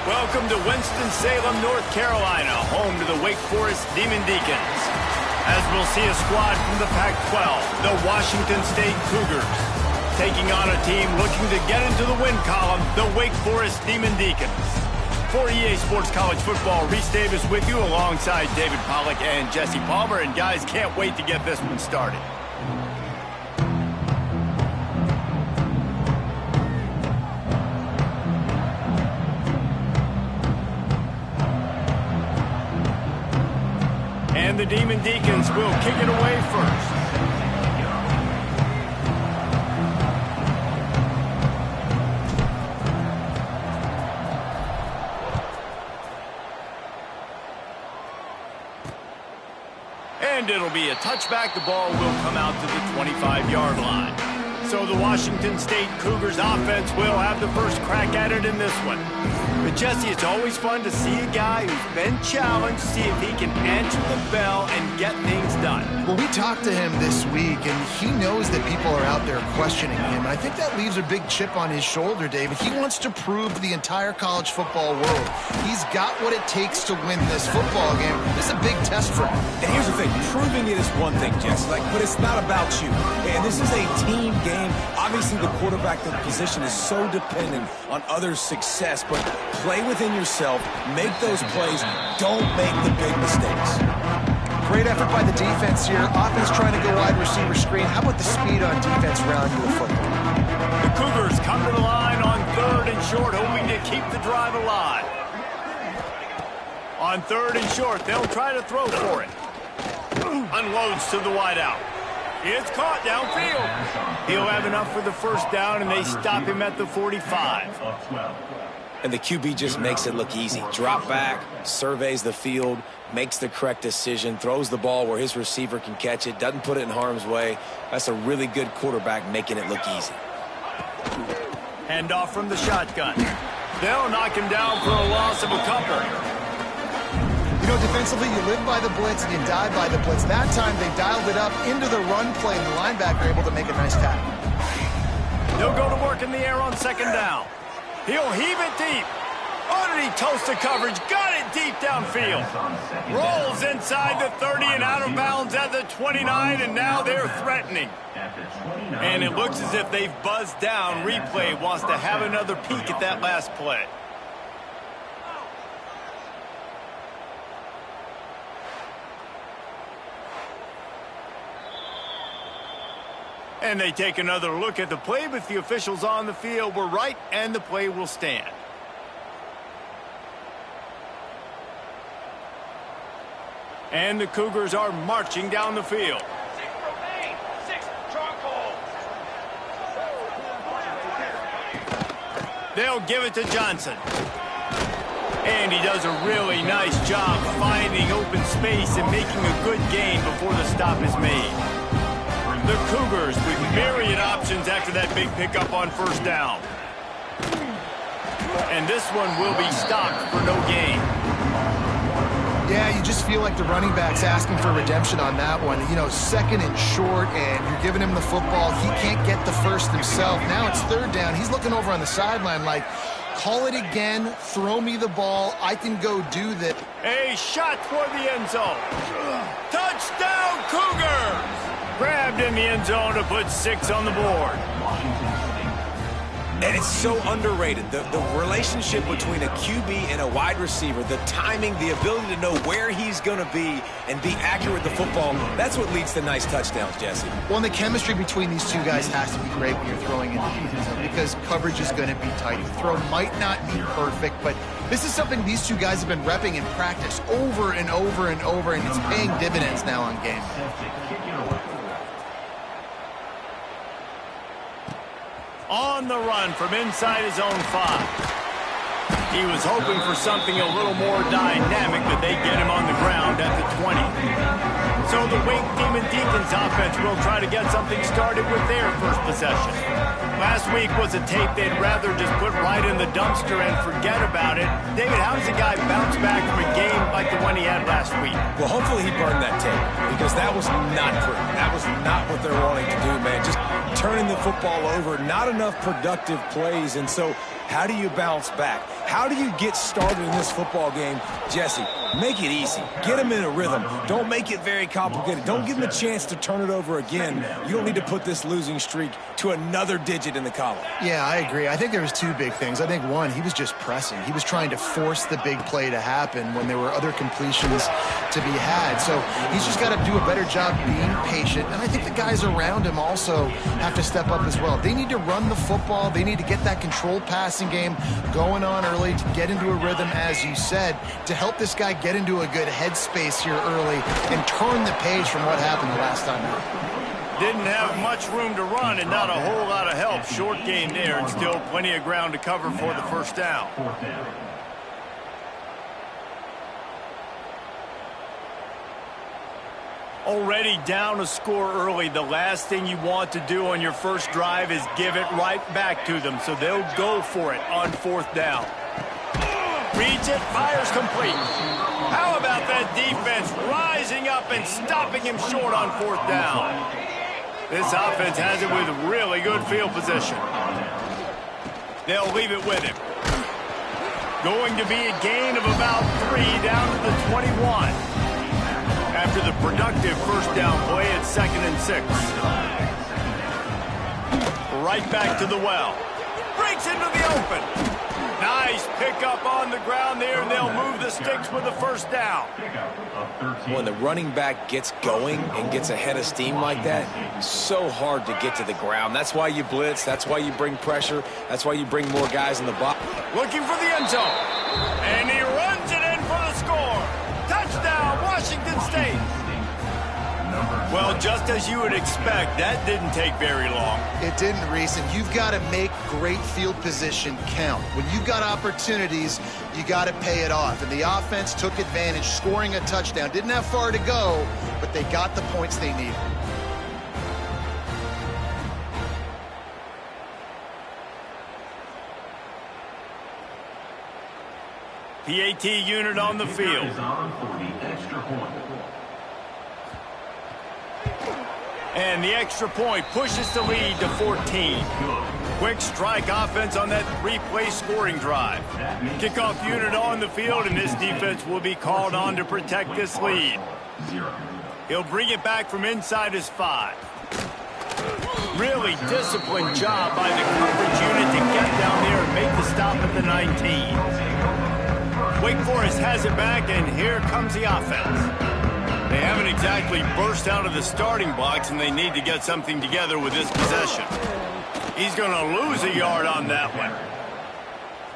Welcome to Winston-Salem, North Carolina, home to the Wake Forest Demon Deacons. As we'll see a squad from the Pac-12, the Washington State Cougars, taking on a team looking to get into the win column, the Wake Forest Demon Deacons. For EA Sports College Football, Reese Davis with you alongside David Pollack and Jesse Palmer. And guys, can't wait to get this one started. And the Demon Deacons will kick it away first. And it'll be a touchback. The ball will come out to the 25-yard line. So the Washington State Cougars offense will have the first crack at it in this one. But Jesse, it's always fun to see a guy who's been challenged, see if he can answer the bell and get things done. Well, we talked to him this week, and he knows that people are out there questioning him. And I think that leaves a big chip on his shoulder, David. He wants to prove to the entire college football world he's got what it takes to win this football game. This is a big test for him. And here's the thing. Proving it is one thing, Jesse, but it's not about you. And this is a team game. Obviously, the quarterback position is so dependent on others' success, but play within yourself, make those plays, don't make the big mistakes. Great effort by the defense here. Offense trying to go wide receiver screen. How about the speed on defense around you with football? The Cougars come to the line on 3rd and short, hoping to keep the drive alive. On 3rd and short, they'll try to throw for it. Unloads to the wideout. It's caught downfield. He'll have enough for the first down, and they stop him at the 45. And the QB just makes it look easy. Drop back, surveys the field, makes the correct decision, throws the ball where his receiver can catch it, doesn't put it in harm's way. That's a really good quarterback making it look easy. Handoff from the shotgun. They'll knock him down for a loss of a couple. You know, defensively, you live by the blitz and you die by the blitz. That time, they dialed it up into the run play, and the linebacker able to make a nice tackle. They'll go to work in the air on 2nd down. He'll heave it deep. Underneath toast to coverage. Got it deep downfield. Rolls inside the 30 and out of bounds at the 29, and now they're threatening. And it looks as if they've buzzed down. Replay wants to have another peek at that last play. And they take another look at the play, but the officials on the field were right, and the play will stand. And the Cougars are marching down the field. 6 remain. 6 charcoal. They'll give it to Johnson. And he does a really nice job finding open space and making a good gain before the stop is made. The Cougars with myriad options after that big pickup on 1st down. And this one will be stopped for no gain. Yeah, you just feel like the running back's asking for redemption on that one. You know, 2nd and short, and you're giving him the football. He can't get the first himself. Now it's 3rd down. He's looking over on the sideline like, call it again, throw me the ball, I can go do that. A shot toward the end zone. Touchdown, Cougars! Grabbed in the end zone to put 6 on the board. And it's so underrated. The relationship between a QB and a wide receiver, the timing, the ability to know where he's going to be and be accurate with the football, that's what leads to nice touchdowns, Jesse. Well, and the chemistry between these two guys has to be great when you're throwing in the end zone because coverage is going to be tight. The throw might not be perfect, but this is something these two guys have been repping in practice over and over and over, and it's paying dividends now on game. On the run from inside his own 5. He was hoping for something a little more dynamic, but they get him on the ground at the 20. So the Wake Demon Deacons offense will try to get something started with their first possession. Last week was a tape they'd rather just put right in the dumpster and forget about it. David, how does a guy bounce back from a game like the one he had last week? Well, hopefully he burned that tape because that was not pretty. That was not what they're wanting to do, man. Just turning the football over, not enough productive plays. And so How do you bounce back? How do you get started in this football game? Jesse, make it easy. Get them in a rhythm. Don't make it very complicated. Don't give them a chance to turn it over again. You don't need to put this losing streak to another digit in the column. Yeah, I agree. I think there was two big things. I think, one, he was just pressing. He was trying to force the big play to happen when there were other completions to be had. So he's just got to do a better job being patient. And I think the guys around him also have to step up as well. They need to run the football. They need to get that controlled passing game going on early to get into a rhythm, as you said, to help this guy get into a good headspace here early and turn the page from what happened the last time out. Didn't have much room to run and not a whole lot of help. Short game there and still plenty of ground to cover for the first down. Already down a score early. The last thing you want to do on your first drive is give it right back to them, so they'll go for it on fourth down. Reads it, fires complete. How about that defense rising up and stopping him short on fourth down? This offense has it with really good field position. They'll leave it with him. Going to be a gain of about 3 down to the 21. After the productive first down play at 2nd and 6. Right back to the well. Breaks into the open. Nice pickup on the ground there, and they'll move the sticks with the first down. When the running back gets going and gets ahead of steam like that, it's so hard to get to the ground. That's why you blitz. That's why you bring pressure. That's why you bring more guys in the box. Looking for the end zone. And he runs it in for the score. Touchdown, Washington State. Well, just as you would expect, that didn't take very long. It didn't, Reese, and you've got to make great field position count. When you've got opportunities, you got to pay it off. And the offense took advantage, scoring a touchdown. Didn't have far to go, but they got the points they needed. PAT unit on the field. And the extra point pushes the lead to 14. Quick strike offense on that 3-play scoring drive. Kickoff unit on the field, and this defense will be called on to protect this lead. He'll bring it back from inside his 5. Really disciplined job by the coverage unit to get down there and make the stop at the 19. Wake Forest has it back, and here comes the offense. They haven't exactly burst out of the starting blocks, and they need to get something together with this possession. He's going to lose a yard on that one.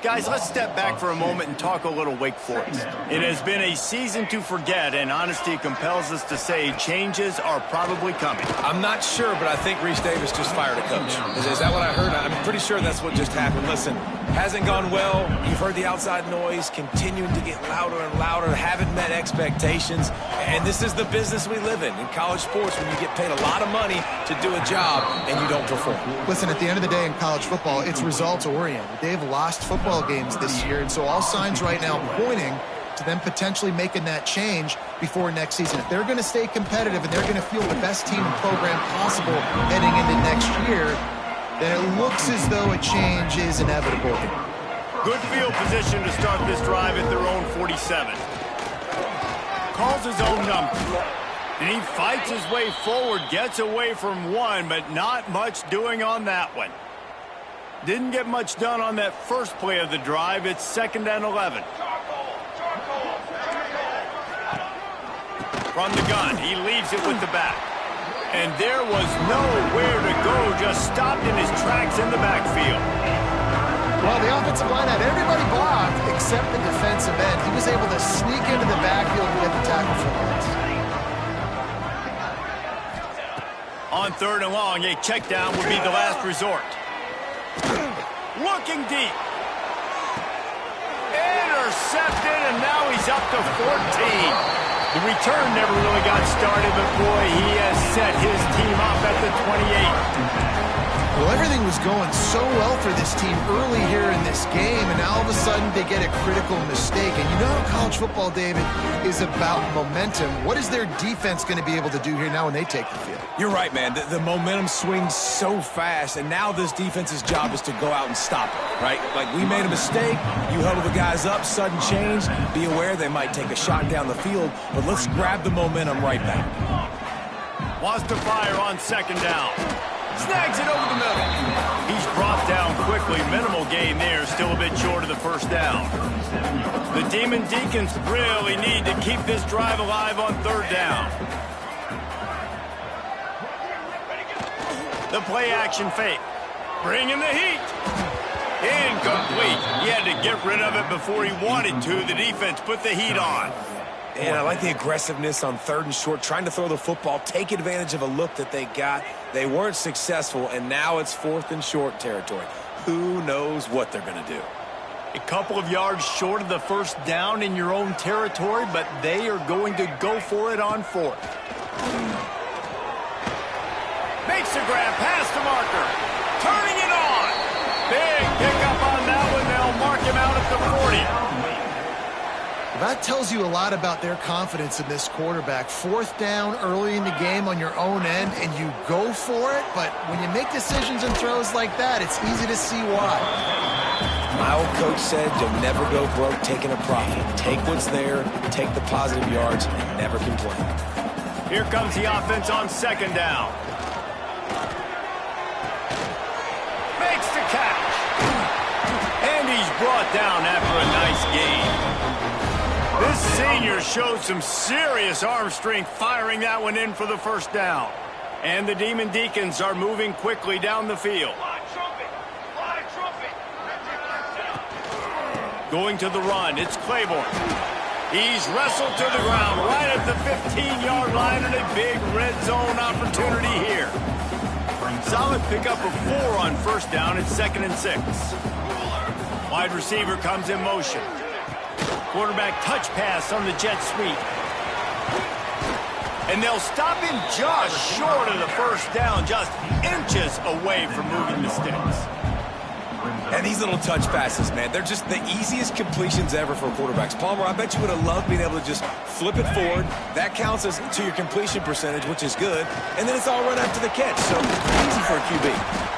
Guys, let's step back for a moment and talk a little Wake Forest. It has been a season to forget, and honesty compels us to say changes are probably coming. I'm not sure, but I think Reese Davis just fired a coach. Is that what I heard? I'm pretty sure that's what just happened. Listen, hasn't gone well. You've heard the outside noise continuing to get louder and louder, haven't met expectations. And this is the business we live in college sports, when you get paid a lot of money to do a job and you don't perform. Listen, at the end of the day in college football, it's results-oriented. They've lost football games this year, and so all signs right now pointing to them potentially making that change before next season. If they're going to stay competitive and they're going to field the best team and program possible heading into next year, then it looks as though a change is inevitable. Good field position to start this drive at their own 47. Calls his own number. And he fights his way forward, gets away from one, but not much doing on that one. Didn't get much done on that first play of the drive. It's 2nd and 11. From the gun, he leaves it with the back. And there was nowhere to go, just stopped in his tracks in the backfield. Well, the offensive line had everybody blocked except the defensive end. He was able to sneak into the backfield and get the tackle for loss. On 3rd and long, a check down would be the last resort. Looking deep. Intercepted, and now he's up to 14. The return never really got started, but boy, he has set his team up at the 28. Well, everything was going so well for this team early here in this game, and now all of a sudden they get a critical mistake. And you know how college football, David, is about momentum. What is their defense going to be able to do here now when they take the field? You're right, man. The momentum swings so fast, and now this defense's job is to go out and stop it, right? Like, we made a mistake, you huddle the guys up, sudden change, be aware they might take a shot down the field, but let's grab the momentum right back. Wants to fire on second down. Snags it over the middle. He's brought down quickly. Minimal gain there. Still a bit short of the first down. The Demon Deacons really need to keep this drive alive on third down. The play action fake. Bringing the heat. Incomplete. He had to get rid of it before he wanted to. The defense put the heat on. And I like the aggressiveness on third and short, trying to throw the football, take advantage of a look that they got. They weren't successful, and now it's fourth and short territory. Who knows what they're going to do? A couple of yards short of the first down in your own territory, but they are going to go for it on fourth. Makes the grab past the marker. Turning it on. Big pickup on that one. They'll mark him out at the 40. That tells you a lot about their confidence in this quarterback. Fourth down early in the game on your own end, and you go for it, but when you make decisions and throws like that, it's easy to see why. My old coach said you'll never go broke taking a profit. Take what's there, take the positive yards, and never complain. Here comes the offense on second down. Makes the catch. And he's brought down after a nice gain. This senior showed some serious arm strength firing that one in for the first down. And the Demon Deacons are moving quickly down the field. Going to the run, it's Claiborne. He's wrestled to the ground right at the 15-yard line, and a big red zone opportunity here. Solid pickup of 4 on first down. It's 2nd and 6. Wide receiver comes in motion. Quarterback touch pass on the jet sweep. And they'll stop him just short of the first down, just inches away from moving the sticks. And these little touch passes, man, they're just the easiest completions ever for quarterbacks. Palmer, I bet you would have loved being able to just flip it forward. That counts as to your completion percentage, which is good. And then it's all run after the catch, so easy for a QB.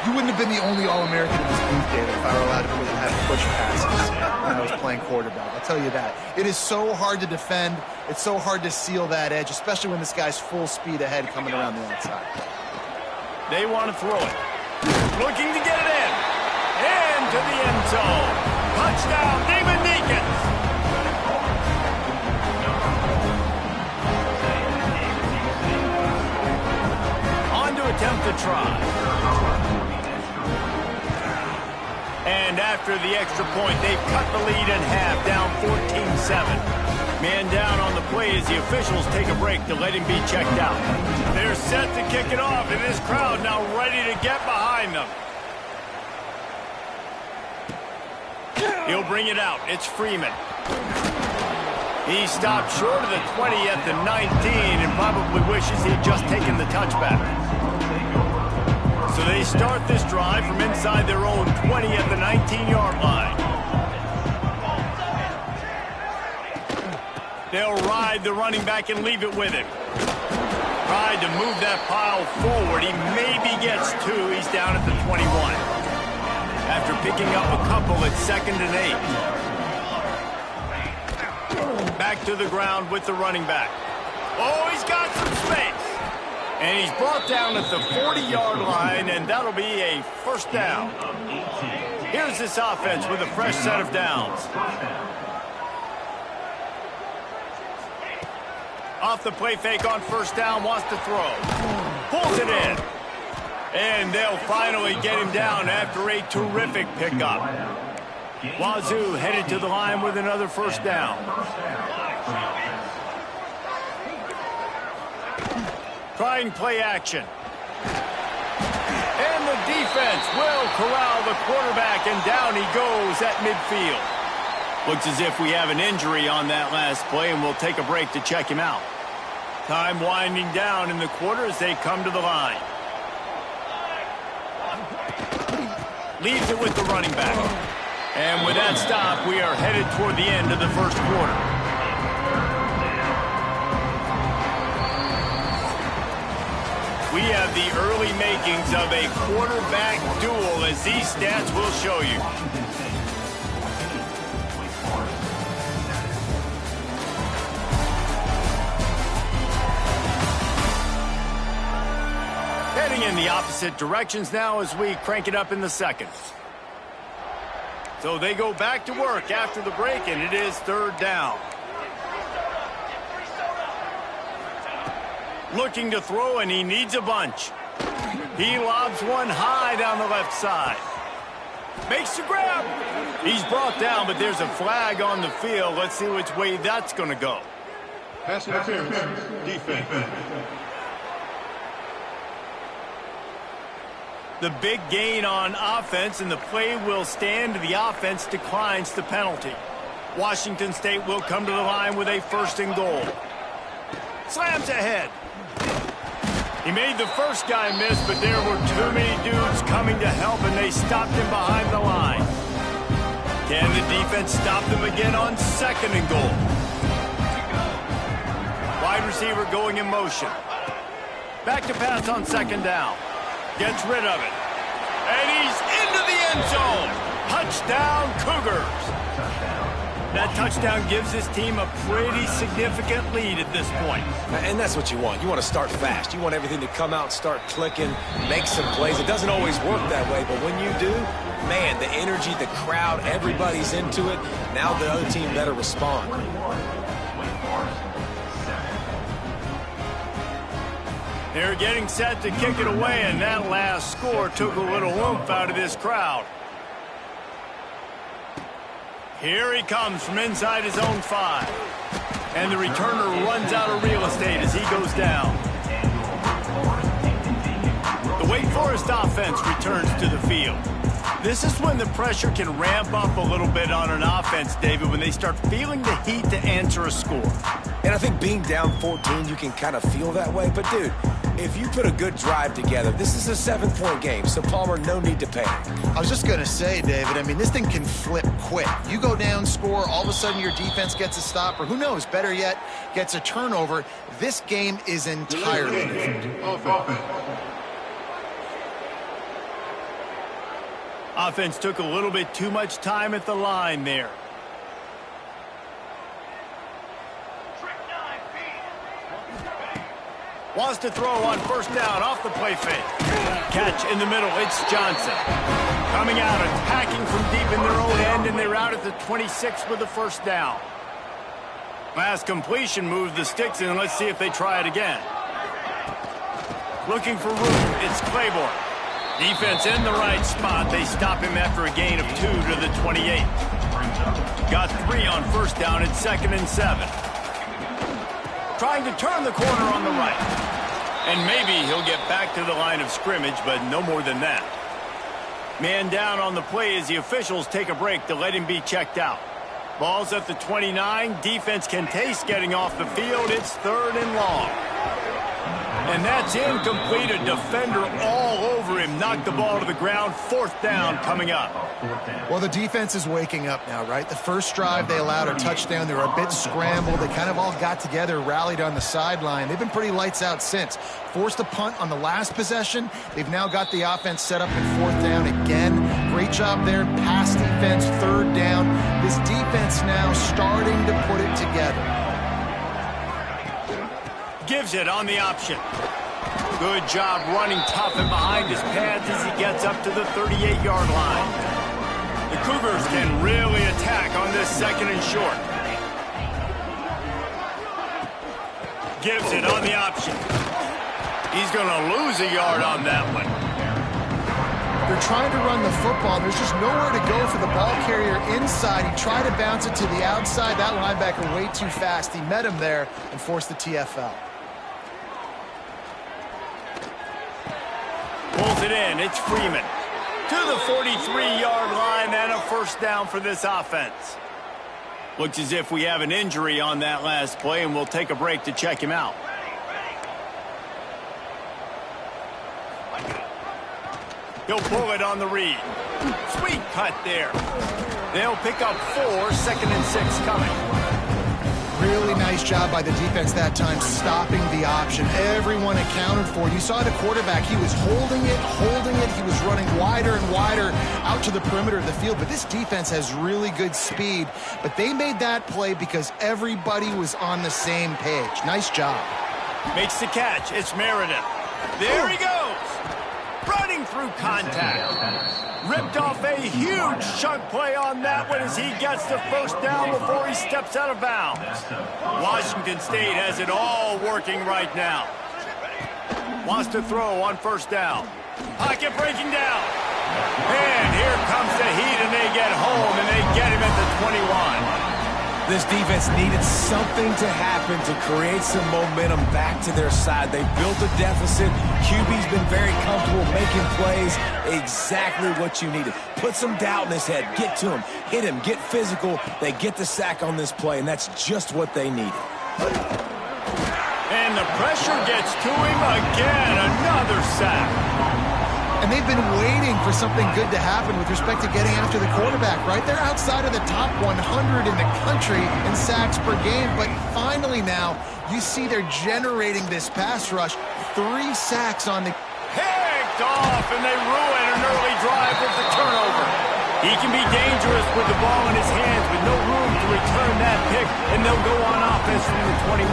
You wouldn't have been the only All-American in this booth, David, if I were allowed to have push passes when I was playing quarterback. I'll tell you that. It is so hard to defend. It's so hard to seal that edge, especially when this guy's full speed ahead coming around the outside. They want to throw it. Looking to get it in. Into the end zone. Touchdown, Demon Deacons. On to attempt the try. And after the extra point, they've cut the lead in half, down 14-7. Man down on the play as the officials take a break to let him be checked out. They're set to kick it off, and this crowd now ready to get behind them. He'll bring it out. It's Freeman. He stopped short of the 20 at the 19 and probably wishes he'd just taken the touchback. So they start this drive from inside their own 20 at the 19-yard line. They'll ride the running back and leave it with him. Tried to move that pile forward. He maybe gets 2. He's down at the 21. After picking up a couple at 2nd and 8. Back to the ground with the running back. Oh, he's got some space. And he's brought down at the 40-yard line, and that'll be a first down. Here's this offense with a fresh set of downs. Off the play fake on first down, wants to throw. Pulls it in. And they'll finally get him down after a terrific pickup. Wazoo headed to the line with another first down. Trying play action. And the defense will corral the quarterback, and down he goes at midfield. Looks as if we have an injury on that last play, and we'll take a break to check him out. Time winding down in the quarter as they come to the line. Leaves it with the running back. And with that stop, we are headed toward the end of the first quarter. We have the early makings of a quarterback duel, as these stats will show you. Heading in the opposite directions now as we crank it up in the second. So they go back to work after the break, and it is third down. Looking to throw, and he needs a bunch. He lobs one high down the left side. Makes the grab. He's brought down, but there's a flag on the field. Let's see which way that's going to go. Pass interference, defense. The big gain on offense, and the play will stand. The offense declines the penalty. Washington State will come to the line with a first and goal. Slams ahead. He made the first guy miss, but there were too many dudes coming to help, and they stopped him behind the line. Can the defense stop them again on second and goal? Wide receiver going in motion. Back to pass on second down. Gets rid of it. And he's into the end zone. Touchdown, Cougars. That touchdown gives his team a pretty significant lead at this point. And that's what you want. You want to start fast. You want everything to come out, start clicking, make some plays. It doesn't always work that way, but when you do, man, the energy, the crowd, everybody's into it. Now the other team better respond. They're getting set to kick it away, and that last score took a little oomph out of this crowd. Here he comes from inside his own 5. And the returner runs out of real estate as he goes down. The Wake Forest offense returns to the field. This is when the pressure can ramp up a little bit on an offense, David, when they start feeling the heat to answer a score. And I think being down 14, you can kind of feel that way. But, dude, if you put a good drive together, this is a 7-point game, so Palmer, no need to panic. I was just going to say, David, I mean, this thing can flip quick. You go down, score, all of a sudden your defense gets a stop, or who knows, better yet, gets a turnover. This game is entirely different. Offense took a little bit too much time at the line there. Wants to throw on first down off the play fake. Catch in the middle. It's Johnson. Coming out, attacking from deep in their own end, and they're out at the 26 with the first down. Last completion moved the sticks in. Let's see if they try it again. Looking for room. It's Claiborne. Defense in the right spot. They stop him after a gain of 2 to the 28. Got 3 on first down. It's 2nd and 7. Trying to turn the corner on the right. And maybe he'll get back to the line of scrimmage, but no more than that. Man down on the play as the officials take a break to let him be checked out. Ball's at the 29. Defense can taste getting off the field. It's 3rd and long. And that's incomplete. A defender all over him. Knocked the ball to the ground. 4th down coming up. Well, the defense is waking up now, right? The first drive, they allowed a touchdown. They were a bit scrambled. They kind of all got together, rallied on the sideline. They've been pretty lights out since. Forced a punt on the last possession. They've now got the offense set up in 4th down again. Great job there. Pass defense, 3rd down. This defense now starting to put it together. Gives it on the option. Good job running tough and behind his pads as he gets up to the 38-yard line. The Cougars can really attack on this 2nd and short. Gives it on the option. He's going to lose a yard on that one. They're trying to run the football. There's just nowhere to go for the ball carrier inside. He tried to bounce it to the outside. That linebacker way too fast. He met him there and forced the TFL. Pulls it in. It's Freeman. To the 43-yard line and a first down for this offense. Looks as if we have an injury on that last play, and we'll take a break to check him out. He'll pull it on the read. Sweet cut there. They'll pick up 4, 2nd and 6 coming. Really nice job by the defense that time, stopping the option. Everyone accounted for it. You saw the quarterback. He was holding it. He was running wider and wider out to the perimeter of the field. But this defense has really good speed. But they made that play because everybody was on the same page. Nice job. Makes the catch. It's Meredith. There he goes. Running through contact. Ripped off a huge chunk play on that one as he gets the first down before he steps out of bounds. Washington State has it all working right now. Wants to throw on first down. Pocket breaking down. And here comes the heat, and they get home, and they get him at the 21. This defense needed something to happen to create some momentum back to their side. They built a deficit. QB's been very comfortable making plays. Exactly what you needed. Put some doubt in his head. Get to him. Hit him. Get physical. They get the sack on this play, and that's just what they needed. And the pressure gets to him again. Another sack. And they've been waiting for something good to happen with respect to getting after the quarterback, right? They're outside of the top 100 in the country in sacks per game, but finally now you see they're generating this pass rush. 3 sacks on the... Picked off, and they ruin an early drive with the turnover. He can be dangerous with the ball in his hands with no room to return that pick, and they'll go on offense from the 21.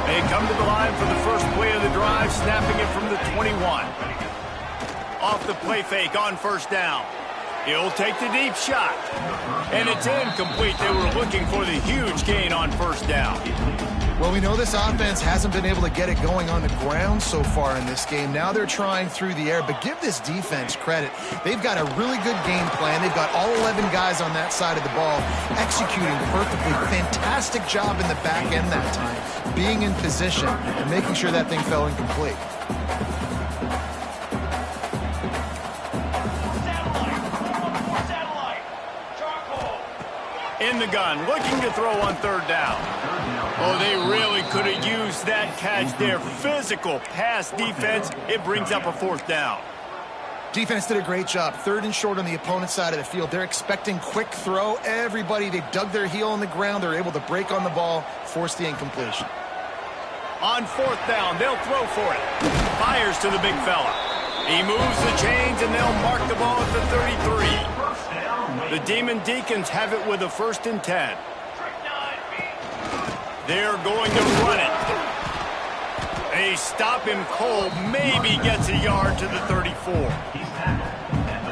They come to the line for the first play of the drive, snapping it from the 21. Off the play fake on first down. He'll take the deep shot. And it's incomplete. They were looking for the huge gain on first down. Well, we know this offense hasn't been able to get it going on the ground so far in this game. Now they're trying through the air, but give this defense credit. They've got a really good game plan. They've got all 11 guys on that side of the ball executing perfectly. Fantastic job in the back end that time, being in position and making sure that thing fell incomplete. In the gun, looking to throw on third down. Oh, they really could have used that catch there. Physical pass defense. It brings up a 4th down. Defense did a great job. 3rd and short on the opponent's side of the field. They're expecting quick throw. Everybody, they dug their heel on the ground. They're able to break on the ball, force the incompletion. On 4th down, they'll throw for it. Fires to the big fella. He moves the chains, and they'll mark the ball at the 33. The Demon Deacons have it with a 1st and 10. They're going to run it. They stop him cold, maybe gets a yard to the 34.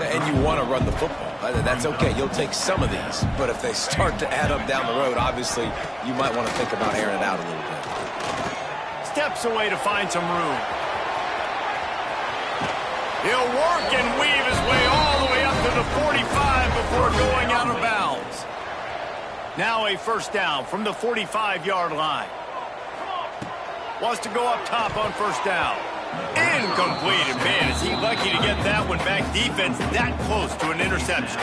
And you want to run the football. That's okay. You'll take some of these. But if they start to add up down the road, obviously, you might want to think about airing it out a little bit. Steps away to find some room. He'll work and weave his way all the way up to the 45 before going out of bounds. Now a 1st down from the 45-yard line. Wants to go up top on 1st down. Incomplete, and man, is he lucky to get that one back. Defense that close to an interception.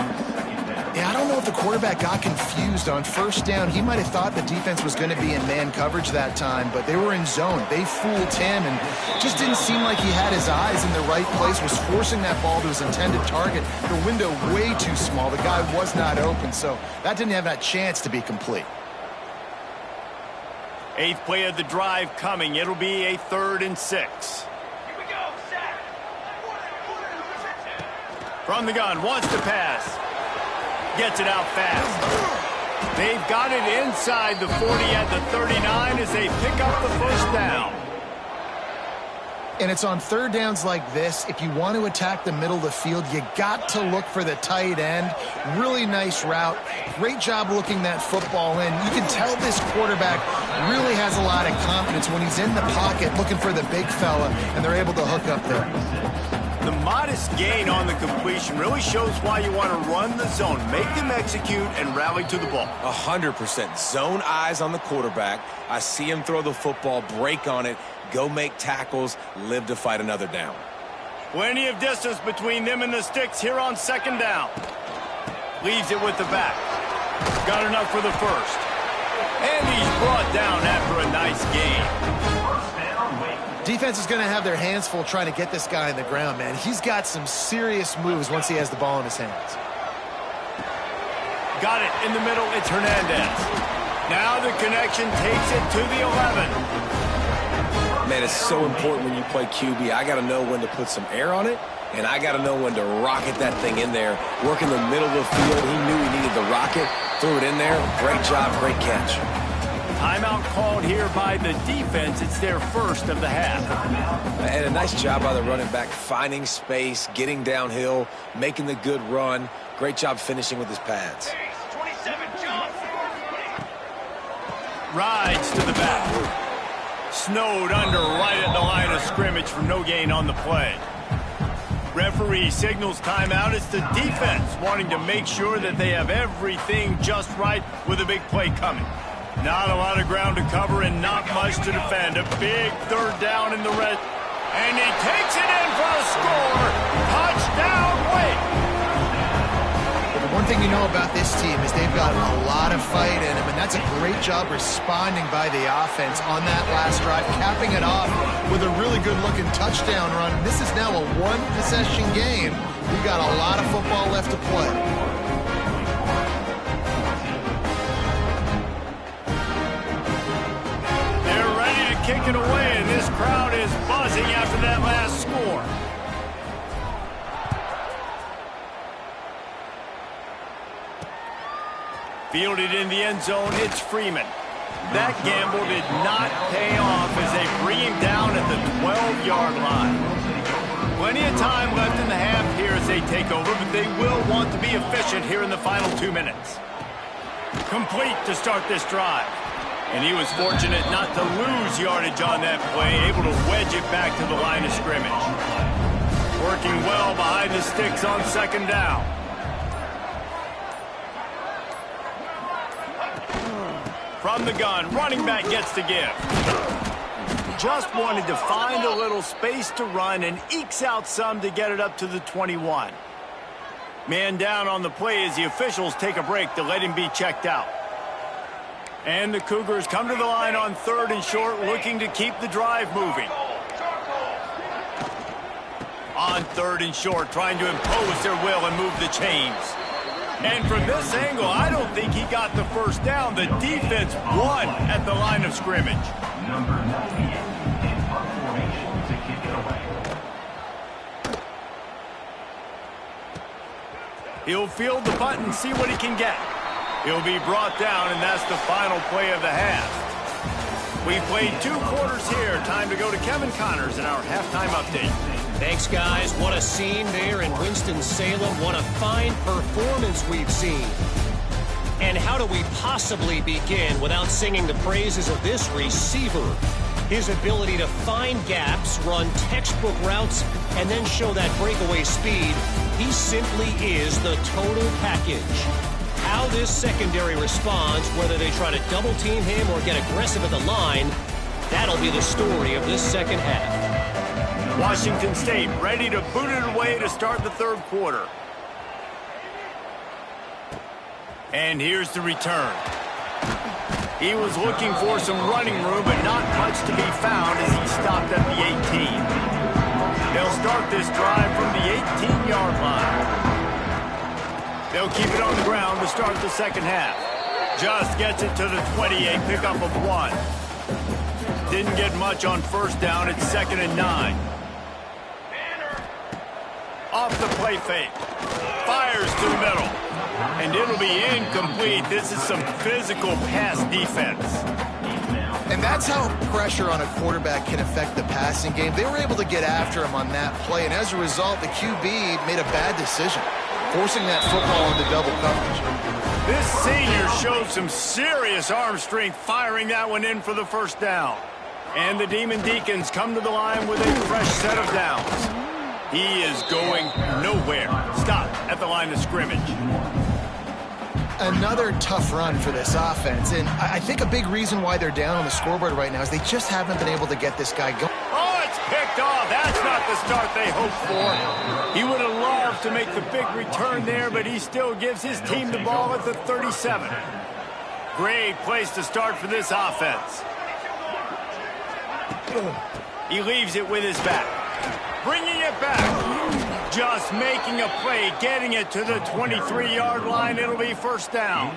Yeah, I don't know if the quarterback got confused on 1st down. He might have thought the defense was going to be in man coverage that time, but they were in zone. They fooled him and just didn't seem like he had his eyes in the right place, was forcing that ball to his intended target. The window way too small. The guy was not open, so that didn't have that chance to be complete. 8th play of the drive coming. It'll be a 3rd and 6. Here we go, set. From the gun, wants to pass. Gets it out fast. They've got it inside the 40 at the 39 as they pick up the 1st down. And it's on 3rd downs like this. If you want to attack the middle of the field, you got to look for the tight end. Really nice route. Great job looking that football in. You can tell this quarterback really has a lot of confidence when he's in the pocket looking for the big fella, and they're able to hook up there. The modest gain on the completion really shows why you want to run the zone, make them execute, and rally to the ball. 100%. Zone eyes on the quarterback. I see him throw the football, break on it, go make tackles, live to fight another down. Plenty of distance between them and the sticks here on 2nd down. Leaves it with the back. Got enough for the 1st. And he's brought down after a nice gain. Defense is going to have their hands full trying to get this guy on the ground, man. He's got some serious moves once he has the ball in his hands. Got it in the middle. It's Hernandez. Now the connection takes it to the 11. Man, it's so important when you play QB. I got to know when to put some air on it, and I got to know when to rocket that thing in there. Work in the middle of the field. He knew he needed the rocket. Threw it in there. Great job. Great catch. Timeout called here by the defense. It's their first of the half. And a nice job by the running back, finding space, getting downhill, making the good run. Great job finishing with his pads. 27 jump. Rides to the back. Snowed under right at the line of scrimmage for no gain on the play. Referee signals timeout. It's the defense wanting to make sure that they have everything just right with a big play coming. Not a lot of ground to cover and not much to defend. A big third down in the red. And he takes it in for a score. Touchdown, Wake. One thing you know about this team is they've got a lot of fight in them, and that's a great job responding by the offense on that last drive, capping it off with a really good-looking touchdown run. This is now a one-possession game. We've got a lot of football left to play. They're ready to kick it away, and this crowd is buzzing after that last score. Fielded in the end zone, it's Freeman. That gamble did not pay off as they bring him down at the 12-yard line. Plenty of time left in the half here as they take over, but they will want to be efficient here in the final 2 minutes. Complete to start this drive. And he was fortunate not to lose yardage on that play, able to wedge it back to the line of scrimmage. Working well behind the sticks on second down. From the gun, running back gets to give. Just wanted to find a little space to run and ekes out some to get it up to the 21. Man down on the play as the officials take a break to let him be checked out. And the Cougars come to the line on third and short, looking to keep the drive moving. On third and short, trying to impose their will and move the chains. And from this angle, I don't think he got the first down. The defense won at the line of scrimmage. Number 98 in punt formation to kick it away. He'll field the punt and see what he can get. He'll be brought down, and that's the final play of the half. We've played 2 quarters here. Time to go to Kevin Connors in our halftime update. Thanks, guys. What a scene there in Winston-Salem. What a fine performance we've seen. And how do we possibly begin without singing the praises of this receiver? His ability to find gaps, run textbook routes, and then show that breakaway speed. He simply is the total package. How this secondary responds, whether they try to double-team him or get aggressive at the line, that'll be the story of this second half. Washington State ready to boot it away to start the third quarter. And here's the return. He was looking for some running room, but not much to be found as he stopped at the 18. They'll start this drive from the 18-yard line. They'll keep it on the ground to start the second half. Just gets it to the 28, pickup of 1. Didn't get much on first down. It's 2nd and 9. Off the play fake. Fires to the middle. And it'll be incomplete. This is some physical pass defense. And that's how pressure on a quarterback can affect the passing game. They were able to get after him on that play, and as a result, the QB made a bad decision, forcing that football into double coverage. This senior showed some serious arm strength, firing that one in for the first down. And the Demon Deacons come to the line with a fresh set of downs. He is going nowhere. Stop at the line of scrimmage. Another tough run for this offense, and I think a big reason why they're down on the scoreboard right now is they just haven't been able to get this guy going. Oh, it's picked off. That's not the start they hoped for. He would have loved to make the big return there, but he still gives his team the ball at the 37. Great place to start for this offense. He leaves it with his back. Bringing it back. Just making a play, getting it to the 23-yard line. It'll be first down.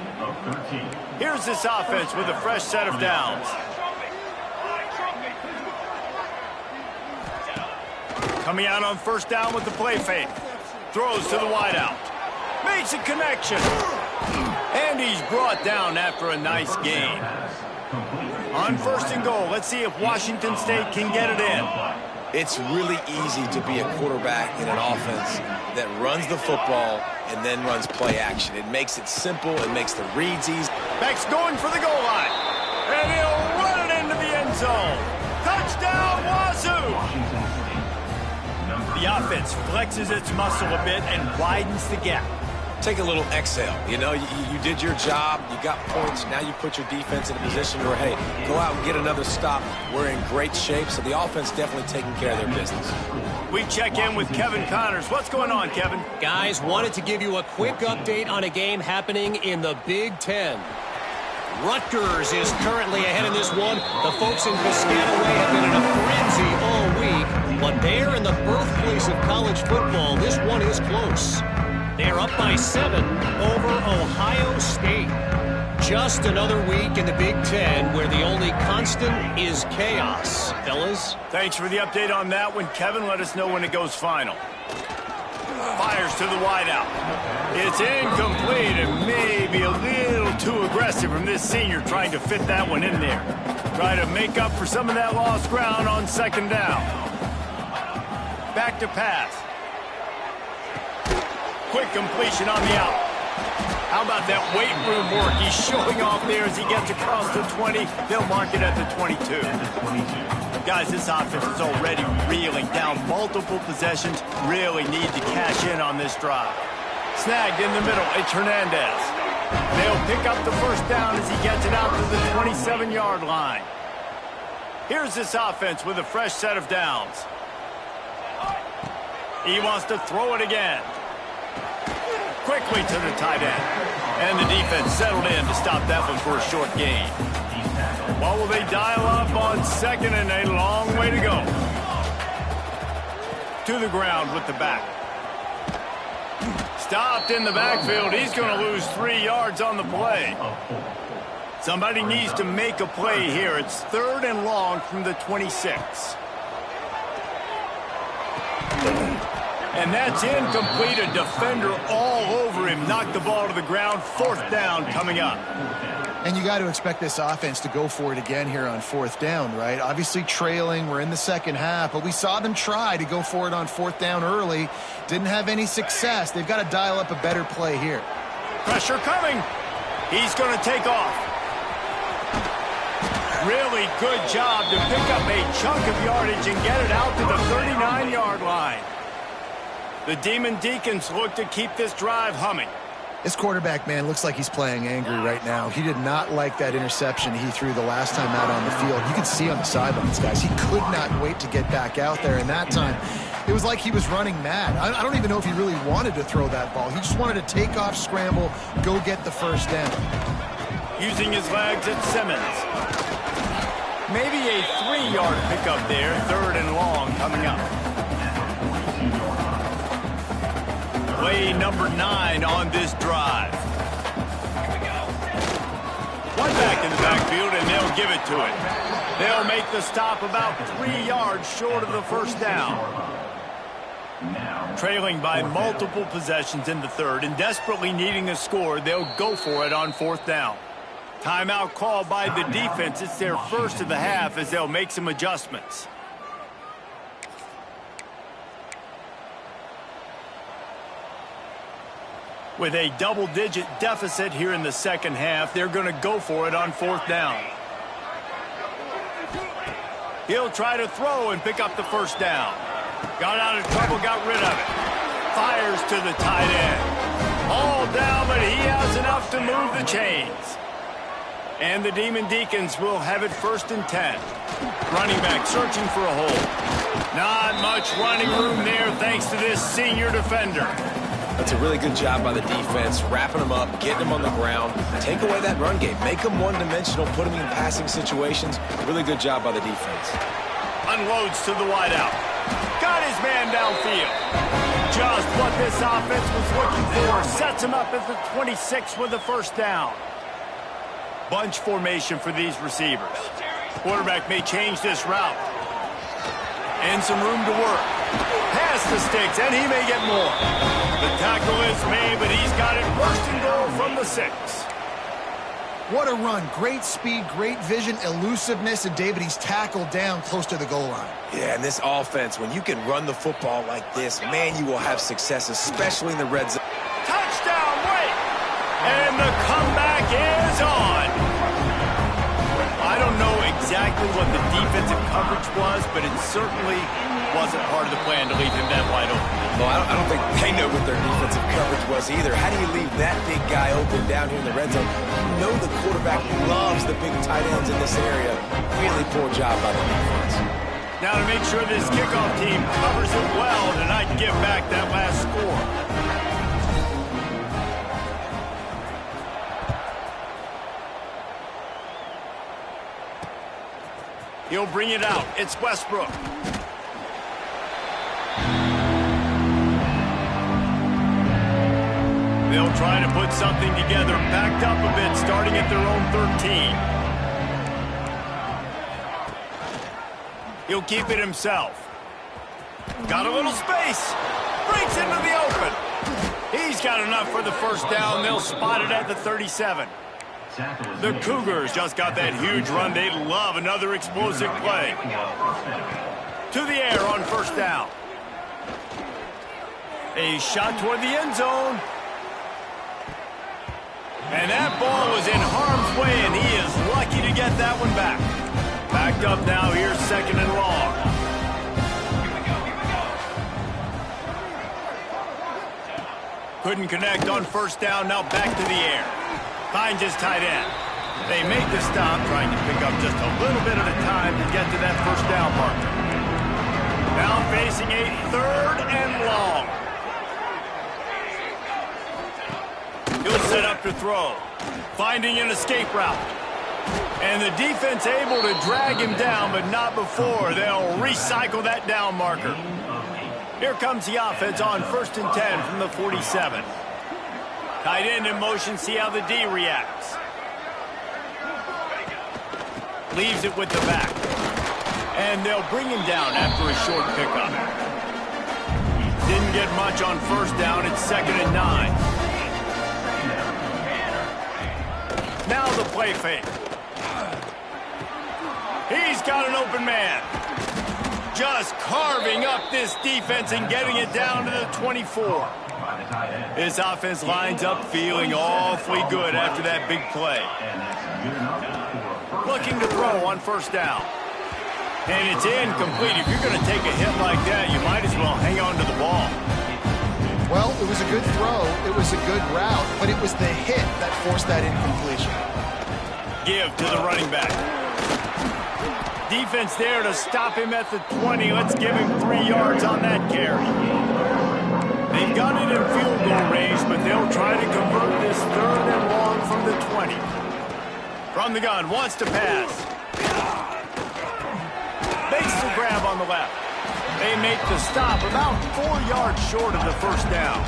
Here's this offense with a fresh set of downs. Coming out on first down with the play fake. Throws to the wideout. Makes a connection. And he's brought down after a nice gain. On first and goal, let's see if Washington State can get it in. It's really easy to be a quarterback in an offense that runs the football and then runs play action. It makes it simple. It makes the reads easy. Beck's going for the goal line. And he'll run it into the end zone. Touchdown, Wazoo! The offense flexes its muscle a bit and widens the gap. Take a little exhale. You know, you did your job. You got points. Now you put your defense in a position where, hey, go out and get another stop. We're in great shape, so the offense definitely taking care of their business. We check in with Kevin Connors. What's going on, Kevin? Guys, wanted to give you a quick update on a game happening in the Big Ten. Rutgers is currently ahead in this one. The folks in Piscataway have been in a frenzy all week, but they're in the birthplace of college football. This one is close. They're up by 7 over Ohio State. Just another week in the Big Ten where the only constant is chaos. Fellas? Thanks for the update on that one, Kevin. Let us know when it goes final. Fires to the wideout. It's incomplete and maybe a little too aggressive from this senior trying to fit that one in there. Try to make up for some of that lost ground on second down. Back to pass. Quick completion on the out. How about that weight room work he's showing off there as he gets across the 20? They'll mark it at the 22. Guys, this offense is already reeling down multiple possessions. Really need to cash in on this drive. Snagged in the middle. It's Hernandez. They'll pick up the first down as he gets it out to the 27-yard line. Here's this offense with a fresh set of downs. He wants to throw it again. Quickly to the tight end. And the defense settled in to stop that one for a short gain. What will they dial up on second and a long way to go? To the ground with the back. Stopped in the backfield. He's going to lose 3 yards on the play. Somebody needs to make a play here. It's third and long from the 26. And that's incomplete. A defender all over him. Knocked the ball to the ground. Fourth down coming up. And you got to expect this offense to go for it again here on fourth down, right? Obviously trailing. We're in the second half, but we saw them try to go for it on fourth down early. Didn't have any success. They've got to dial up a better play here. Pressure coming. He's going to take off. Really good job to pick up a chunk of yardage and get it out to the 39-yard line. The Demon Deacons look to keep this drive humming. This quarterback, man, looks like he's playing angry right now. He did not like that interception he threw the last time out on the field. You can see on the sidelines, guys. He could not wait to get back out there. And that time, it was like he was running mad. I don't even know if he really wanted to throw that ball. He just wanted to take off, scramble, go get the first down. Using his legs at Simmons. Maybe a 3-yard pickup there. Third and long coming up. Play number 9 on this drive. One back in the backfield, and they'll give it to it. They'll make the stop about 3 yards short of the first down. Trailing by multiple possessions in the third and desperately needing a score, they'll go for it on fourth down. Timeout called by the defense. It's their first of the half as they'll make some adjustments. With a double-digit deficit here in the second half, they're going to go for it on fourth down. He'll try to throw and pick up the first down. Got out of trouble, got rid of it. Fires to the tight end. All down, but he has enough to move the chains. And the Demon Deacons will have it first and 10. Running back searching for a hole. Not much running room there thanks to this senior defender. That's a really good job by the defense, wrapping them up, getting them on the ground, take away that run game, make them one-dimensional, put them in passing situations. Really good job by the defense. Unloads to the wideout. Got his man downfield. Just what this offense was looking for. Sets him up at the 26 with a first down. Bunch formation for these receivers. Quarterback may change this route. And some room to work. Pass the sticks, and he may get more. The tackle is made, but he's got it first and goal from the 6. What a run. Great speed, great vision, elusiveness, and David, he's tackled down close to the goal line. Yeah, and this offense, when you can run the football like this, man, you will have success, especially in the red zone. Touchdown, wait! And the comeback is on. I don't know exactly what the defensive coverage was, but it certainly wasn't part of the plan to leave him that wide open. Well, I don't think they know what their defensive coverage was either. How do you leave that big guy open down here in the red zone? You know the quarterback loves the big tight ends in this area. Really poor job by the defense. Now to make sure this kickoff team covers it well and not give back that last score. He'll bring it out. It's Westbrook. They'll try to put something together, backed up a bit, starting at their own 13. He'll keep it himself. Got a little space. Breaks into the open. He's got enough for the first down. They'll spot it at the 37. The Cougars just got that huge run. They love another explosive play. To the air on first down. A shot toward the end zone. And that ball was in harm's way, and he is lucky to get that one back. Backed up now, here's second and long. Couldn't connect on first down, now back to the air. Finds his tight end. They make the stop, trying to pick up just a little bit at a time to get to that first down marker. Now facing a third and long. He'll set up to throw. Finding an escape route. And the defense able to drag him down, but not before. They'll recycle that down marker. Here comes the offense on first and 10 from the 47. Tight end in motion, see how the D reacts. Leaves it with the back. And they'll bring him down after a short pickup. Didn't get much on first down. It's second and 9. Now the play fake. He's got an open man. Just carving up this defense and getting it down to the 24. This offense lines up feeling awfully good after that big play. Looking to throw on first down. And it's incomplete. If you're going to take a hit like that, you might as well hang on to the ball. Well, it was a good throw. It was a good route, but it was the hit that forced that incompletion. Give to the running back. Defense there to stop him at the 20. Let's give him 3 yards on that carry. They've got it in field goal range, but they'll try to convert this third and long from the 20. From the gun, wants to pass. Makes the grab on the left. They make the stop about 4 yards short of the first down.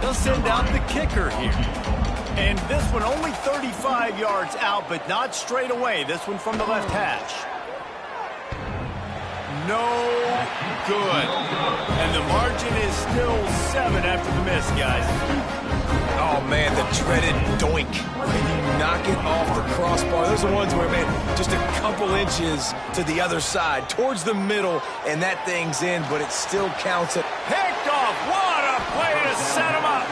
They'll send out the kicker here. And this one only 35 yards out, but not straight away. This one from the left hash. No good. And the margin is still 7 after the miss, guys. Oh, man, the dreaded doink. When you knock it off the crossbar, those are ones where, man, just a couple inches to the other side, towards the middle, and that thing's in, but it still counts it. Picked off. What a play to set him up.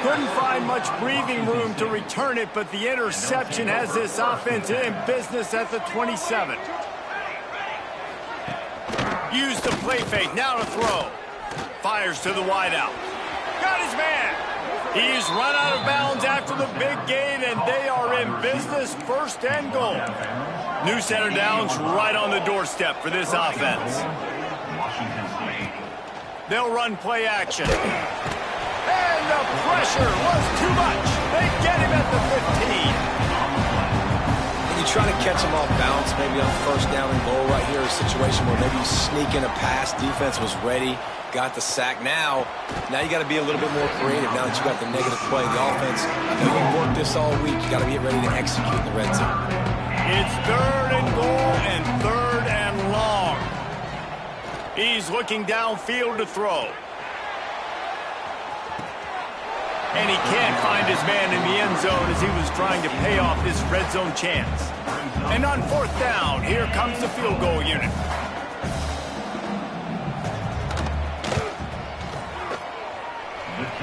Couldn't find much breathing room to return it, but the interception has this offense in business at the 27. Use the play fake, now to throw. Fires to the wideout. Got his man. He's run out of bounds after the big gain, and they are in business, first and goal. New center downs right on the doorstep for this offense. They'll run play action. And the pressure was too much. They get him at the 15. You trying to catch him off balance, maybe on first down and goal right here, a situation where maybe you sneak in a pass, defense was ready, got the sack. Now you got to be a little bit more creative now that you got the negative play. The offense, you've worked this all week. You got to get ready to execute in the red zone. It's 3rd and goal and 3rd and long. He's looking downfield to throw. And he can't find his man in the end zone as he was trying to pay off this red zone chance. And on 4th down, here comes the field goal unit.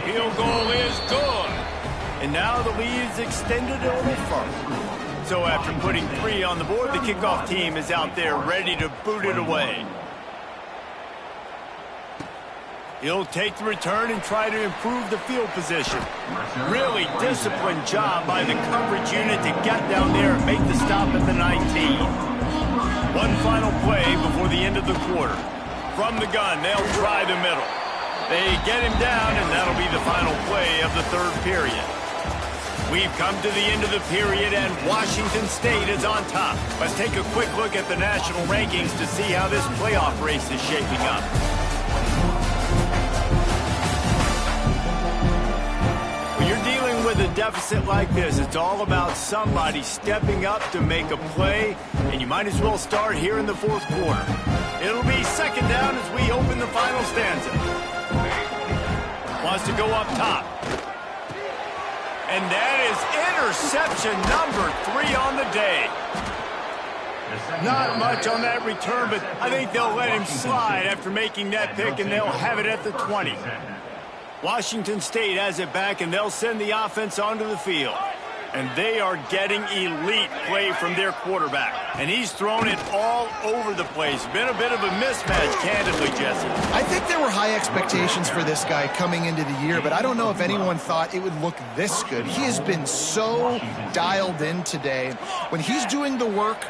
Field goal is good. And now the lead's extended a little further. So after putting 3 on the board, the kickoff team is out there ready to boot it away. He'll take the return and try to improve the field position. Really disciplined job by the coverage unit to get down there and make the stop at the 19. One final play before the end of the quarter. From the gun, they'll try the middle. They get him down, and that'll be the final play of the 3rd period. We've come to the end of the period, and Washington State is on top. Let's take a quick look at the national rankings to see how this playoff race is shaping up. When you're dealing with a deficit like this, it's all about somebody stepping up to make a play, and you might as well start here in the 4th quarter. It'll be 2nd down as we open the final stanza. Wants to go up top. And that is interception number 3 on the day. Not much on that return, but I think they'll let him slide after making that pick, and they'll have it at the 20. Washington State has it back, and they'll send the offense onto the field. And they are getting elite play from their quarterback. And he's thrown it all over the place. Been a bit of a mismatch, candidly, Jesse. I think there were high expectations for this guy coming into the year, but I don't know if anyone thought it would look this good. He has been so dialed in today. When he's doing the work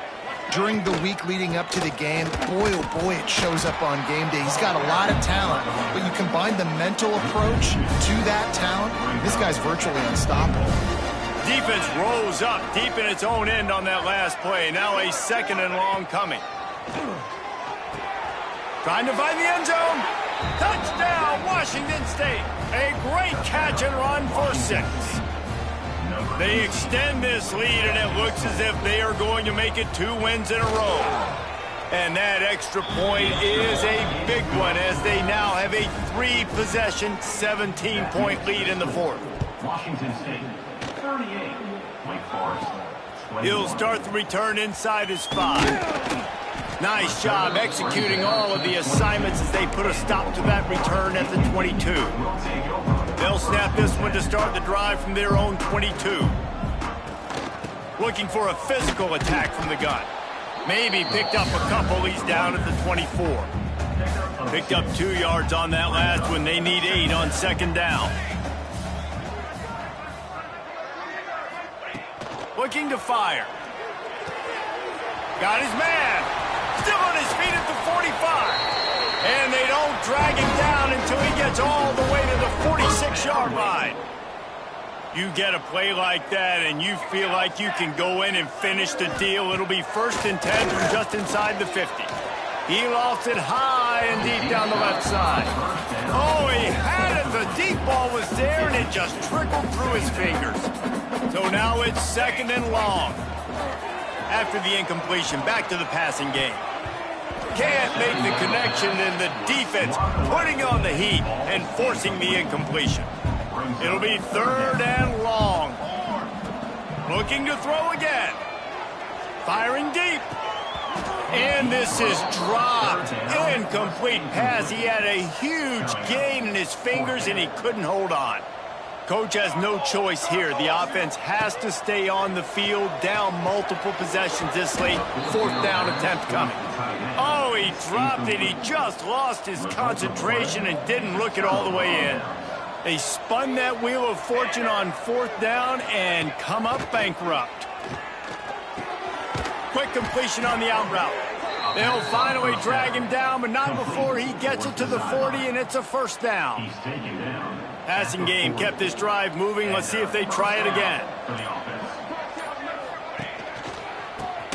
during the week leading up to the game, boy, oh boy, it shows up on game day. He's got a lot of talent, but you combine the mental approach to that talent, this guy's virtually unstoppable. Defense rolls up deep in its own end on that last play. Now a 2nd and long coming. Trying to find the end zone. Touchdown, Washington State. A great catch and run for 6. They extend this lead, and it looks as if they are going to make it 2 wins in a row. And that extra point is a big one as they now have a 3-possession, 17-point lead in the 4th. Washington State, 38. Wake Forest, 20. He'll start the return inside his 5. Nice job executing all of the assignments as they put a stop to that return at the 22. They'll snap this one to start the drive from their own 22. Looking for a physical attack from the gun. Maybe picked up a couple. He's down at the 24. Picked up 2 yards on that last one. They need 8 on 2nd down. Looking to fire. Got his man. Still on his feet at the 45. And they don't drag him down until he gets all the way to the 46-yard line. You get a play like that and you feel like you can go in and finish the deal. It'll be 1st and 10 from just inside the 50. He lost it high and deep down the left side. Oh, he had it. The deep ball was there, and it just trickled through his fingers. So now it's 2nd and long. After the incompletion, back to the passing game. Can't make the connection, and the defense putting on the heat and forcing the incompletion. It'll be 3rd and long. Looking to throw again. Firing deep. And this is dropped. Incomplete pass. He had a huge gain in his fingers, and he couldn't hold on. Coach has no choice here. The offense has to stay on the field, down multiple possessions this late. 4th down attempt coming. Oh, he dropped it. He just lost his concentration and didn't look it all the way in. They spun that wheel of fortune on 4th down and come up bankrupt. Quick completion on the out route. They'll finally drag him down, but not before he gets it to the 40, and it's a 1st down. Passing game kept this drive moving. Let's see if they try it again.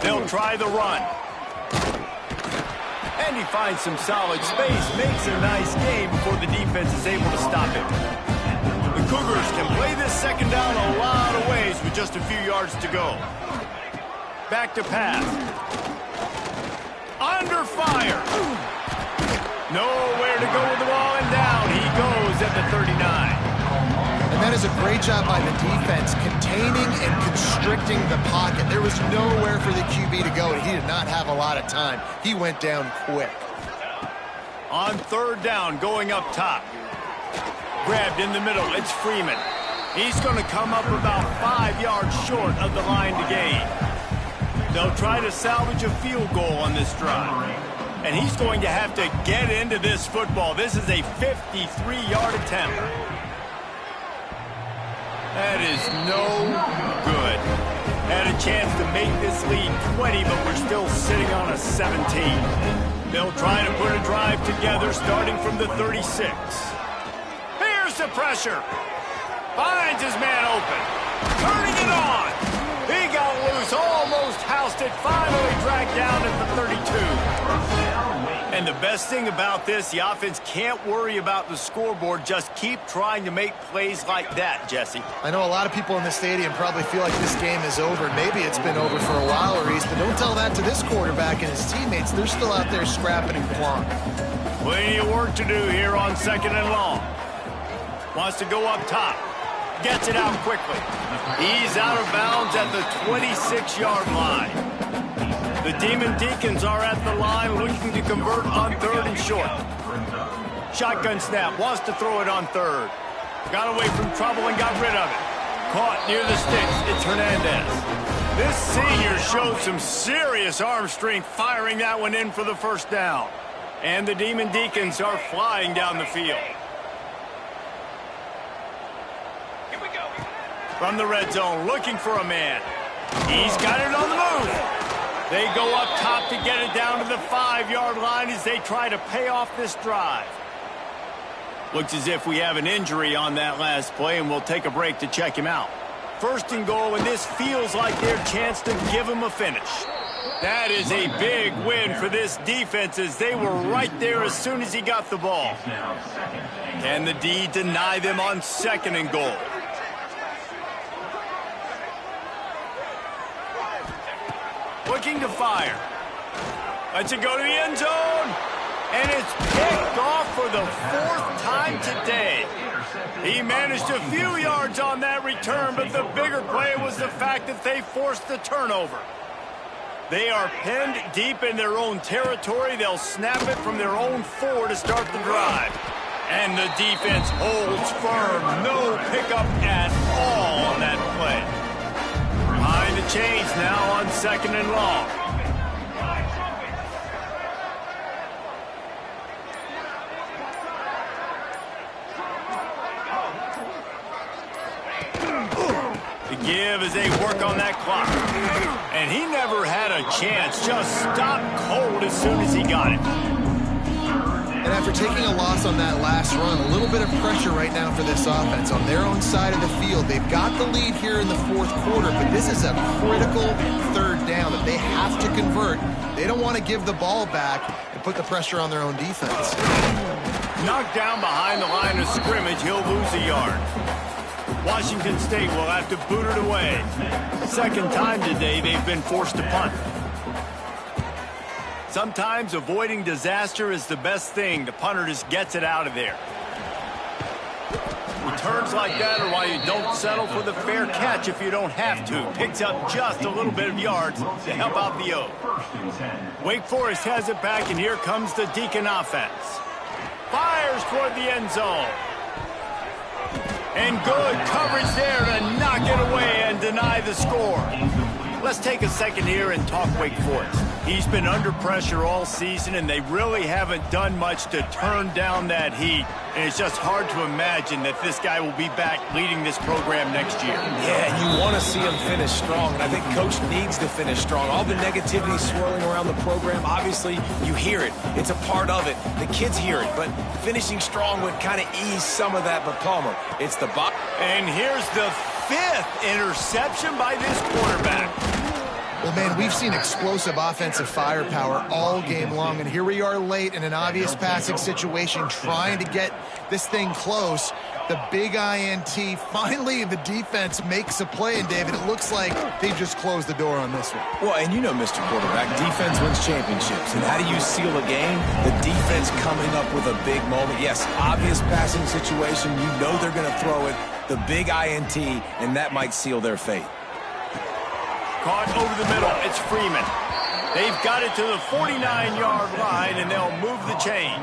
They'll try the run. And he finds some solid space, makes a nice game before the defense is able to stop him. The Cougars can play this second down a lot of ways with just a few yards to go. Back to pass. Under fire. Nowhere to go with the ball, and down he goes at the 39. And that is a great job by the defense, containing and constricting the pocket. There was nowhere for the QB to go, and he did not have a lot of time. He went down quick. On third down, going up top. Grabbed in the middle, it's Freeman. He's going to come up about 5 yards short of the line to gain. They'll try to salvage a field goal on this drive. And he's going to have to get into this football. This is a 53-yard attempt. That is no good. Had a chance to make this lead 20, but we're still sitting on a 17. They'll try to put a drive together starting from the 36. Here's the pressure. Finds his man open. Turning it on. He got loose, almost housed it, finally dragged down at the 32. And the best thing about this, the offense can't worry about the scoreboard. Just keep trying to make plays like that, Jesse. I know a lot of people in the stadium probably feel like this game is over. Maybe it's been over for a while, Reese, but don't tell that to this quarterback and his teammates. They're still out there scrapping and clawing. Plenty of work to do here on second and long. Wants to go up top. Gets it out quickly. He's out of bounds at the 26-yard line. The Demon Deacons are at the line looking to convert on third and short. Shotgun snap, wants to throw it on third. Got away from trouble and got rid of it. Caught near the sticks, it's Hernandez. This senior showed some serious arm strength firing that one in for the first down. And the Demon Deacons are flying down the field. From the red zone, looking for a man. He's got it on the move. They go up top to get it down to the 5-yard line as they try to pay off this drive. Looks as if we have an injury on that last play, and we'll take a break to check him out. First and goal, and this feels like their chance to give him a finish. That is a big win for this defense as they were right there as soon as he got the ball. Can the D deny them on second and goal? Looking to fire. Lets it go to the end zone. And it's picked off for the 4th time today. He managed a few yards on that return, but the bigger play was the fact that they forced the turnover. They are pinned deep in their own territory. They'll snap it from their own 4 to start the drive. And the defense holds firm. No pickup at all on that play. Behind the chains now on second and long. The give as they work on that clock. And he never had a chance. Just stopped cold as soon as he got it. And after taking a loss on that last run, a little bit of pressure right now for this offense on their own side of the field. They've got the lead here in the 4th quarter, but this is a critical 3rd down that they have to convert. They don't want to give the ball back and put the pressure on their own defense. Knocked down behind the line of scrimmage, he'll lose a yard. Washington State will have to boot it away. Second time today they've been forced to punt. Sometimes avoiding disaster is the best thing. The punter just gets it out of there. Returns like that are why you don't settle for the fair catch if you don't have to. Picks up just a little bit of yards to help out the O. Wake Forest has it back, and here comes the Deacon offense. Fires toward the end zone. And good coverage there to knock it away and deny the score. Let's take a second here and talk Wake Forest. He's been under pressure all season, and they really haven't done much to turn down that heat. And it's just hard to imagine that this guy will be back leading this program next year. Yeah, you want to see him finish strong, and I think Coach needs to finish strong. All the negativity swirling around the program, obviously, you hear it. It's a part of it. The kids hear it, but finishing strong would kind of ease some of that. But Palmer, it's the box. And here's the 5th interception by this quarterback. Well, man, we've seen explosive offensive firepower all game long, and here we are late in an obvious passing situation trying to get this thing close. The big INT, finally the defense makes a play, and David, it looks like they've just closed the door on this one. Well, and you know, Mr. Quarterback, defense wins championships. And how do you seal a game? The defense coming up with a big moment. Yes, obvious passing situation. You know they're going to throw it. The big INT, and that might seal their fate. Caught over the middle. It's Freeman. They've got it to the 49-yard line, and they'll move the chains.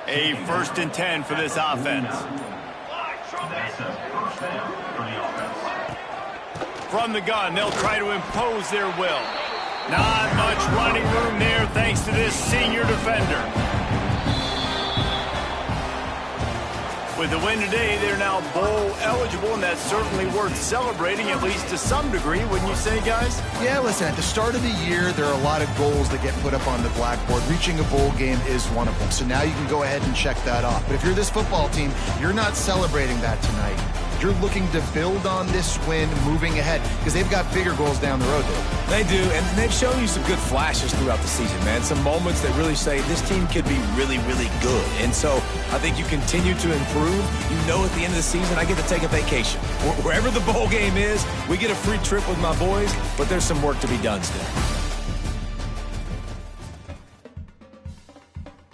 A 1st and 10 for this offense. From the gun, they'll try to impose their will. Not much running room there thanks to this senior defender. With the win today, they're now bowl eligible, and that's certainly worth celebrating, at least to some degree, wouldn't you say, guys? Yeah, listen, at the start of the year, there are a lot of goals that get put up on the blackboard. Reaching a bowl game is one of them. So now you can go ahead and check that off. But if you're this football team, you're not celebrating that tonight. You're looking to build on this win moving ahead because they've got bigger goals down the road, Dave. They do, and they've shown you some good flashes throughout the season, man. Some moments that really say this team could be really, really good. And so I think you continue to improve. You know at the end of the season, I get to take a vacation. Wherever the bowl game is, we get a free trip with my boys, but there's some work to be done still.